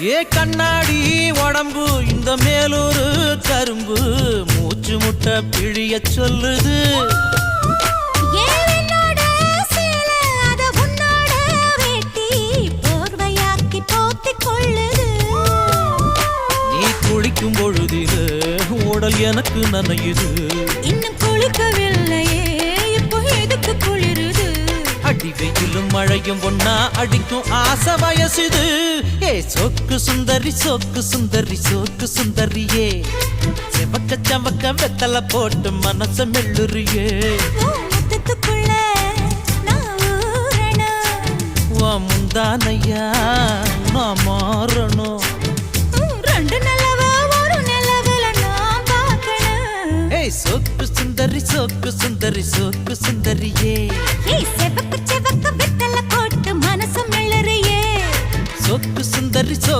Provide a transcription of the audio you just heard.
ஏ கண்ணாடி உடம்பு இந்த மேலூரு கரும்பு மூச்சு முட்டை பிழிய சொல்லுது. நீ குளிக்கும் பொழுதில் உடல் எனக்கு நனையுது. இன்னும் குளிக்கவில்லையே இப்போ எதுக்கு குளிருது? அடி வெயிலும் மழையும் ஒன்னா அடிக்கும் ஆசை வயசுது. ஏ சொக்கு சுந்தரி சொக்கு சுந்தரி சொக்கு சுந்தரியே செவக்க சமக்க வெத்தலை போட்டு மனச மெல்லுறியே. முந்தானையா நான் மாறணும். சொக்கு சுந்தரி சொக்கு சுந்தரி சொக்கு சுந்தரியே செவக்க வெத்தலை போட்டு மனசு மெல்லுறியே. சொக்கு சுந்தரி சொக்கு